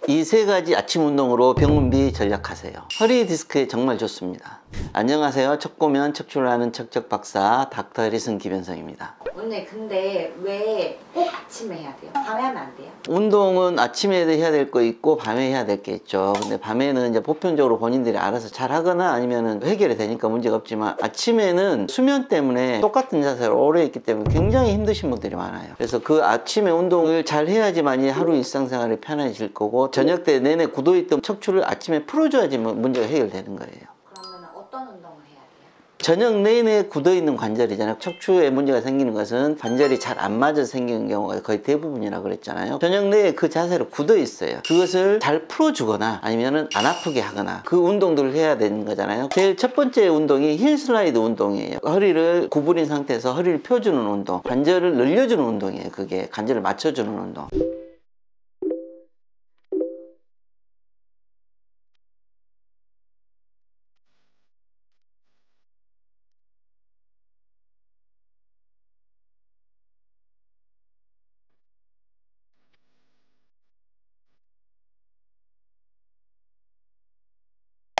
이 세 가지 아침 운동으로 병원비 절약하세요. 허리 디스크에 정말 좋습니다. 안녕하세요. 척고면 척추를 하는 척척 박사 닥터 해리슨 김현성입니다. 오늘 근데 왜 꼭 아침에 해야 돼요? 밤에 하면 안 돼요? 운동은 아침에도 해야 될 거 있고 밤에 해야 될 게 있죠. 근데 밤에는 이제 보편적으로 본인들이 알아서 잘 하거나 아니면 해결이 되니까 문제가 없지만, 아침에는 수면 때문에 똑같은 자세로 오래 있기 때문에 굉장히 힘드신 분들이 많아요. 그래서 그 아침에 운동을 잘 해야지만이 하루 일상생활이 편해질 거고, 저녁 때 내내 굳어있던 척추를 아침에 풀어줘야지 문제가 해결되는 거예요. 그러면 어떤 운동을 해야 돼요? 저녁 내내 굳어있는 관절이잖아요. 척추에 문제가 생기는 것은 관절이 잘 안 맞아서 생기는 경우가 거의 대부분이라고 그랬잖아요. 저녁 내에 그 자세로 굳어있어요. 그것을 잘 풀어주거나 아니면 안 아프게 하거나 그 운동들을 해야 되는 거잖아요. 제일 첫 번째 운동이 힐 슬라이드 운동이에요. 허리를 구부린 상태에서 허리를 펴주는 운동, 관절을 늘려주는 운동이에요. 그게 관절을 맞춰주는 운동.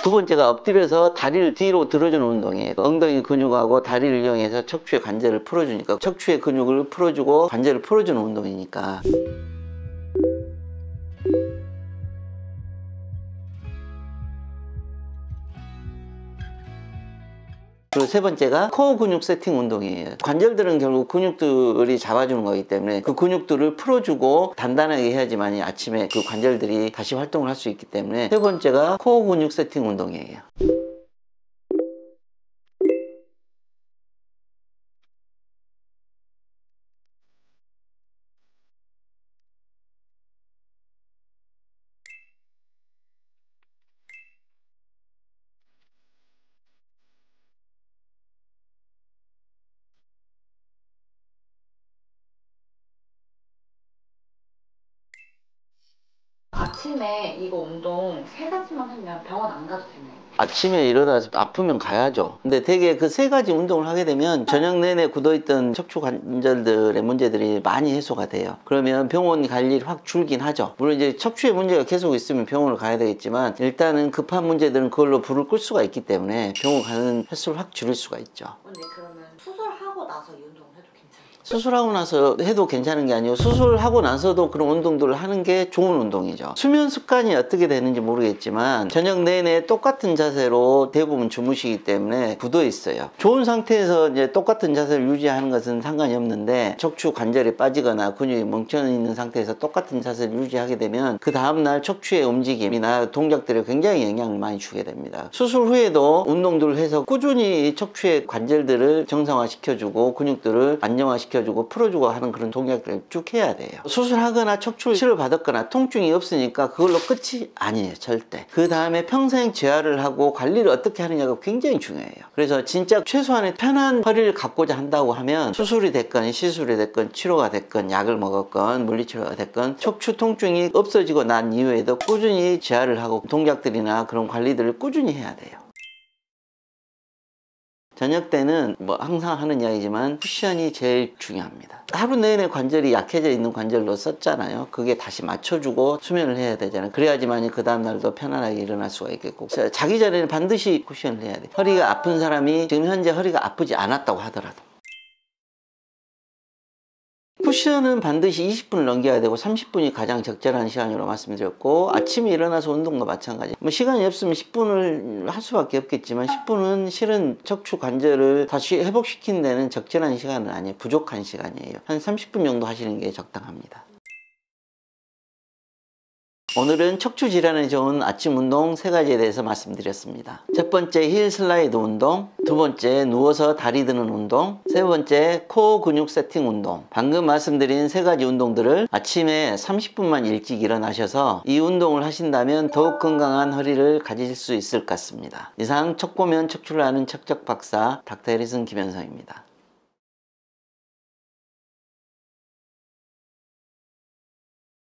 두 번째가 엎드려서 다리를 뒤로 들어주는 운동이에요. 엉덩이 근육하고 다리를 이용해서 척추의 관절을 풀어주니까, 척추의 근육을 풀어주고 관절을 풀어주는 운동이니까. 그리고 세 번째가 코어 근육 세팅 운동이에요. 관절들은 결국 근육들이 잡아주는 거기 때문에 그 근육들을 풀어주고 단단하게 해야지만이 아침에 그 관절들이 다시 활동을 할 수 있기 때문에, 세 번째가 코어 근육 세팅 운동이에요. 아침에 이거 운동 세 가지만 하면 병원 안 가도 되나요? 아침에 일어나서 아프면 가야죠. 근데 되게 그 세 가지 운동을 하게 되면 저녁 내내 굳어있던 척추 관절들의 문제들이 많이 해소가 돼요. 그러면 병원 갈 일이 확 줄긴 하죠. 물론 이제 척추에 문제가 계속 있으면 병원을 가야 되겠지만, 일단은 급한 문제들은 그걸로 불을 끌 수가 있기 때문에 병원 가는 횟수를 확 줄일 수가 있죠. 근데 그러면 수술하고 나서 이 운동을 해도 괜찮아요? 수술하고 나서 해도 괜찮은 게 아니고, 수술하고 나서도 그런 운동들을 하는 게 좋은 운동이죠. 수면 습관이 어떻게 되는지 모르겠지만 저녁 내내 똑같은 자세로 대부분 주무시기 때문에 굳어 있어요. 좋은 상태에서 이제 똑같은 자세를 유지하는 것은 상관이 없는데, 척추 관절이 빠지거나 근육이 멈춰 있는 상태에서 똑같은 자세를 유지하게 되면 그 다음날 척추의 움직임이나 동작들에 굉장히 영향을 많이 주게 됩니다. 수술 후에도 운동들을 해서 꾸준히 척추의 관절들을 정상화시켜주고 근육들을 안정화시켜주고 풀어주고 하는 그런 동작들을 쭉 해야 돼요. 수술하거나 척추를 치료받았거나 통증이 없으니까 그걸로 끝이 아니에요. 절대. 그 다음에 평생 재활을 하고 관리를 어떻게 하느냐가 굉장히 중요해요. 그래서 진짜 최소한의 편한 허리를 갖고자 한다고 하면, 수술이 됐건 시술이 됐건 치료가 됐건 약을 먹었건 물리치료가 됐건 척추 통증이 없어지고 난 이후에도 꾸준히 재활을 하고 동작들이나 그런 관리들을 꾸준히 해야 돼요. 저녁 때는 뭐 항상 하는 이야기지만 쿠션이 제일 중요합니다. 하루 내내 관절이 약해져 있는 관절로 썼잖아요. 그게 다시 맞춰주고 수면을 해야 되잖아요. 그래야지만 그 다음날도 편안하게 일어날 수가 있겠고, 자기 전에는 반드시 쿠션을 해야 돼요. 허리가 아픈 사람이 지금 현재 허리가 아프지 않았다고 하더라도 쿠션은 반드시 20분을 넘겨야 되고 30분이 가장 적절한 시간으로 말씀드렸고, 아침에 일어나서 운동과 마찬가지. 뭐 시간이 없으면 10분을 할 수밖에 없겠지만 10분은 실은 척추 관절을 다시 회복시키는 데는 적절한 시간은 아니에요. 부족한 시간이에요. 한 30분 정도 하시는 게 적당합니다. 오늘은 척추 질환에 좋은 아침 운동 세 가지에 대해서 말씀드렸습니다. 첫 번째 힐 슬라이드 운동, 두 번째 누워서 다리 드는 운동, 세 번째 코어 근육 세팅 운동. 방금 말씀드린 세 가지 운동들을 아침에 30분만 일찍 일어나셔서 이 운동을 하신다면 더욱 건강한 허리를 가지실 수 있을 것 같습니다. 이상 척보면 척추를 아는 척척 박사 닥터 해리슨 김현성입니다.